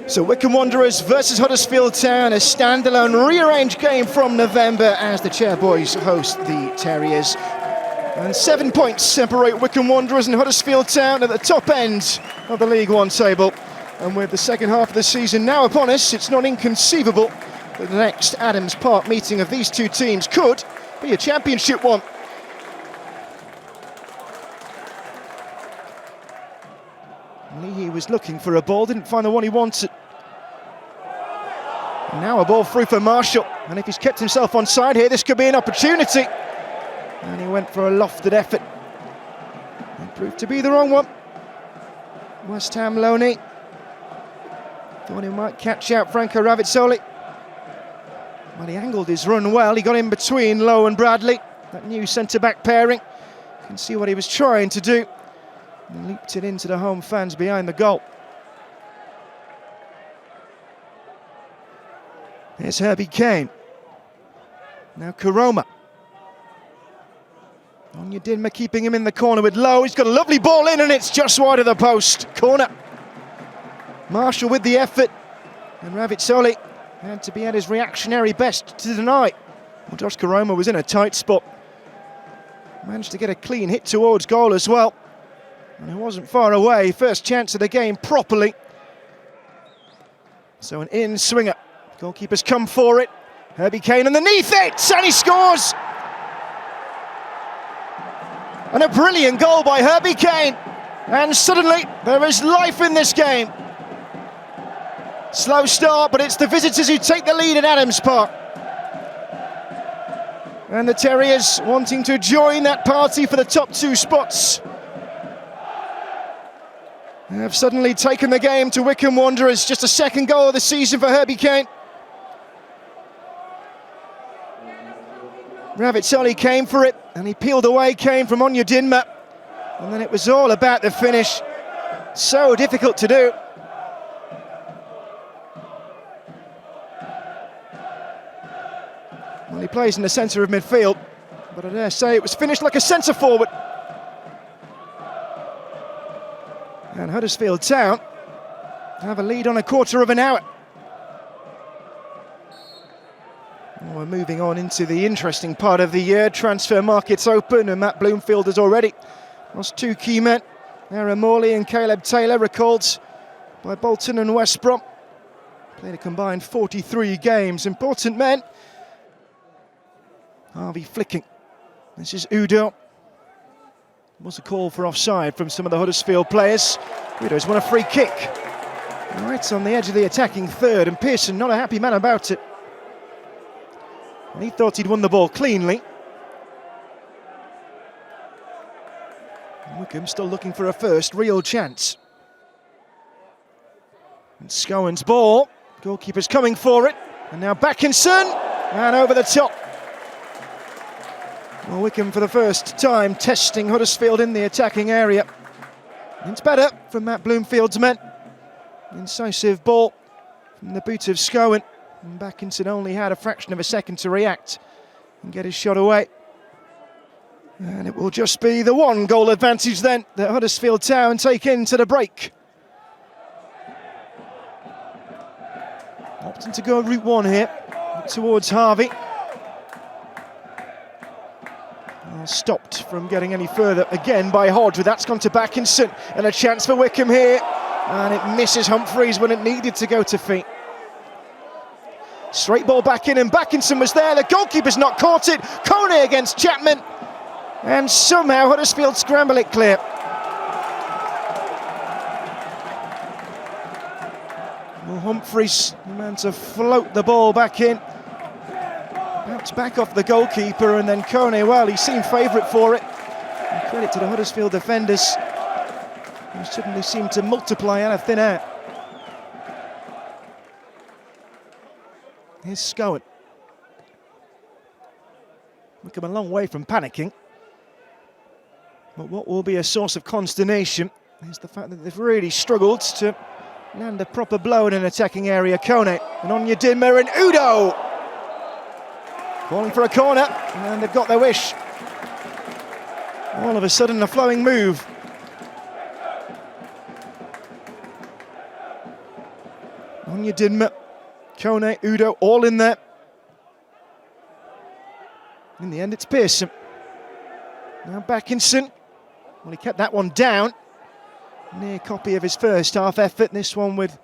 So Wycombe Wanderers versus Huddersfield Town, a standalone rearranged game from November as the Chairboys host the Terriers. And 7 points separate Wycombe Wanderers and Huddersfield Town at the top end of the League One table. And with the second half of the season now upon us, it's not inconceivable that the next Adams Park meeting of these two teams could be a championship one. He was looking for a ball, didn't find the one he wanted. And now a ball through for Marshall, and if he's kept himself on side here, this could be an opportunity. And he went for a lofted effort. It proved to be the wrong one. West Ham Loney thought he might catch out Franco Ravitsoli. Well, he angled his run well. He got in between Lowe and Bradley, that new centre-back pairing. You can see what he was trying to do. And leaped it into the home fans behind the goal. Here's Herbie Kane. Now Karoma. Onyedinma keeping him in the corner with Lowe. He's got a lovely ball in and it's just wide of the post. Corner. Marshall with the effort. And Ravitsoli had to be at his reactionary best to deny. Well, Josh Karoma was in a tight spot. Managed to get a clean hit towards goal as well. And it wasn't far away. First chance of the game properly. So an in-swinger. Goalkeeper's come for it. Herbie Kane underneath it, and he scores! And a brilliant goal by Herbie Kane. And suddenly, there is life in this game. Slow start, but it's the visitors who take the lead at Adams Park. And the Terriers wanting to join that party for the top two spots. They have suddenly taken the game to Wycombe Wanderers. Just a second goal of the season for Herbie Kane. Ravitsoli came for it, and he peeled away Kane from Onyedinma. And then it was all about the finish. So difficult to do. Well, he plays in the centre of midfield, but I dare say it was finished like a centre forward. And Huddersfield Town have a lead on a quarter of an hour. Well, we're moving on into the interesting part of the year. Transfer market's open, and Matt Bloomfield has already lost two key men. Aaron Morley and Caleb Taylor, recalled by Bolton and West Brom. Played a combined 43 games. Important men. Harvey flicking. This is Udo. Was a call for offside from some of the Huddersfield players. Udo's won a free kick. Right on the edge of the attacking third, and Pearson not a happy man about it. And he thought he'd won the ball cleanly. And Wycombe still looking for a first real chance. And Scowen's ball. Goalkeeper's coming for it. And now Backinson. And over the top. Well, Wycombe for the first time testing Huddersfield in the attacking area. It's better from Matt Bloomfield's men. Incisive ball from the boot of Scowen. And Backinson only had a fraction of a second to react and get his shot away. And it will just be the one goal advantage then that Huddersfield Town take into the break. Opting to go route one here towards Harvey. Stopped from getting any further again by Hodge. That's gone to Backinson, and a chance for Wycombe here, and it misses Humphreys when it needed to go to feet. Straight ball back in, and Backinson was there. The goalkeeper's not caught it. Kone against Chapman, and somehow Huddersfield scramble it clear. Well, Humphreys, the man to float the ball back in. Bounced back off the goalkeeper, and then Kone, well, he seemed favourite for it. And credit to the Huddersfield defenders, who suddenly seemed to multiply out of thin air. Here's Scowen. We've come a long way from panicking. But what will be a source of consternation is the fact that they've really struggled to land a proper blow in an attacking area. Kone and Onyedinma and Udo. Calling for a corner, and they've got their wish. All of a sudden, a flowing move. Onyedinma, Kone, Udo, all in there. In the end, it's Pearson. Now Backinson. Well, he kept that one down. Near copy of his first half effort. This one with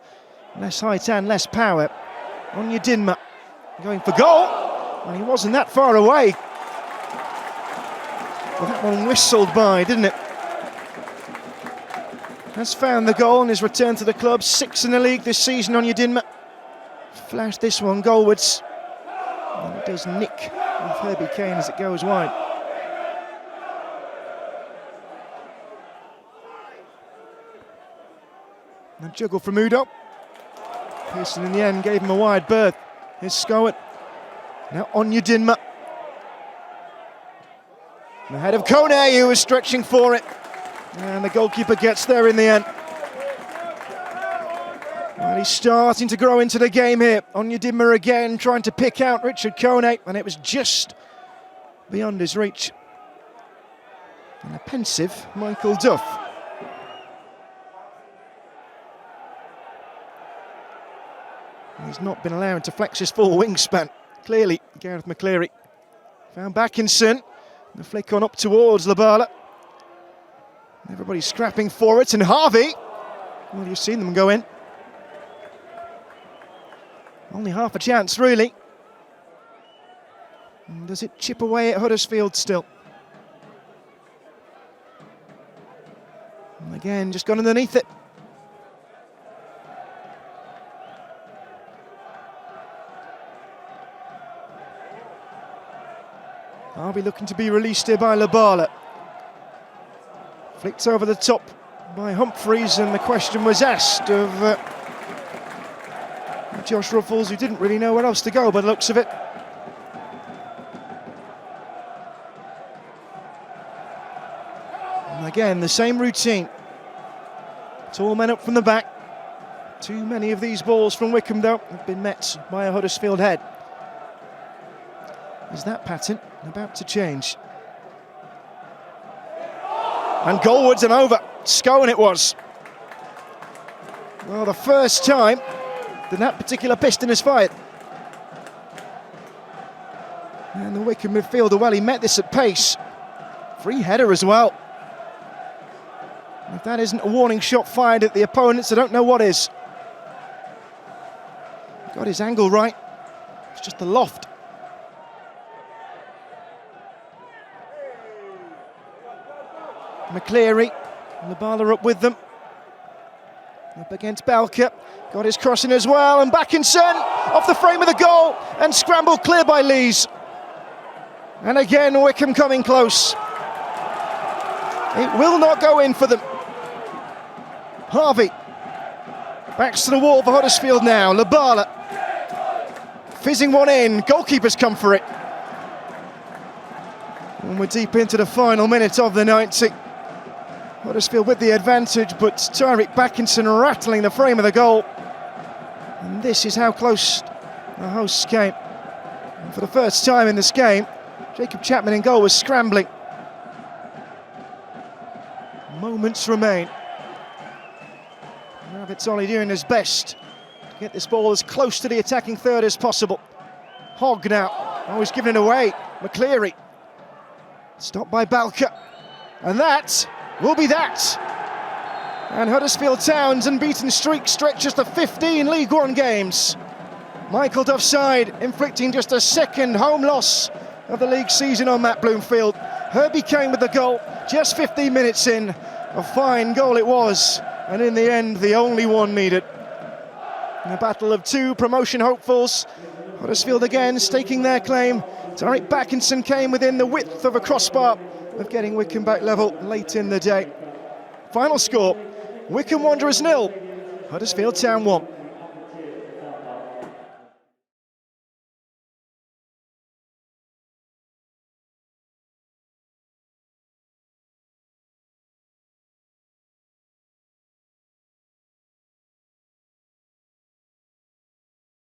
less height and less power. Onyedinma going for goal. And he wasn't that far away. Well, that one whistled by, didn't it? Has found the goal and his return to the club. 6 in the league this season, Onyedinma. Flashed this one goalwards. And it does nick with Herbie Kane as it goes wide. A juggle from Udo. Pearson in the end gave him a wide berth. Here's Scowett. Now Onyedinma. Ahead of Kone, who was stretching for it. And the goalkeeper gets there in the end. Well, he's starting to grow into the game here. Onyedinma again trying to pick out Richard Kone, and it was just beyond his reach. And a pensive Michael Duff. He's not been allowed to flex his full wingspan. Clearly, Gareth McCleary found Backinson. The flick on up towards Labala. Everybody's scrapping for it, and Harvey. Well, you've seen them go in. Only half a chance, really. And does it chip away at Huddersfield still? And again, just gone underneath it. Harvey looking to be released here by Labala. Flicked over the top by Humphreys, and the question was asked of Josh Ruffles, who didn't really know where else to go by the looks of it. And again, the same routine. Tall men up from the back. Too many of these balls from Wycombe, though, have been met by a Huddersfield head. Is that pattern about to change? And goalwards and over. Scone it was. Well, the first time that particular piston has fired. And the Wycombe midfielder, well, he met this at pace. Free header as well. If that isn't a warning shot fired at the opponents, I don't know what is. Got his angle right. It's just the loft. McCleary, Labala up with them. Up against Balka, got his crossing as well, and Backinson off the frame of the goal, and scrambled clear by Lees. And again, Wycombe coming close. It will not go in for them. Harvey, backs to the wall for Huddersfield now. Labala, fizzing one in, goalkeeper's come for it. And we're deep into the final minute of the 90. Huddersfield with the advantage, but Tyreek Backinson rattling the frame of the goal. And this is how close the hosts came. And for the first time in this game, Jacob Chapman in goal was scrambling. Moments remain. Now Vizzoli doing his best to get this ball as close to the attacking third as possible. Hogg now, always giving it away. McCleary, stopped by Balka. And that will be that. And Huddersfield Town's unbeaten streak stretches to 15 League One games. Michael Duff's side inflicting just a second home loss of the league season on Matt Bloomfield. Herbie Kane with the goal, just 15 minutes in. A fine goal it was, and in the end, the only one needed. In a battle of two promotion hopefuls, Huddersfield again staking their claim. Tyreek Backinson came within the width of a crossbar of getting Wycombe back level late in the day. Final score, Wycombe Wanderers 0, Huddersfield Town 1.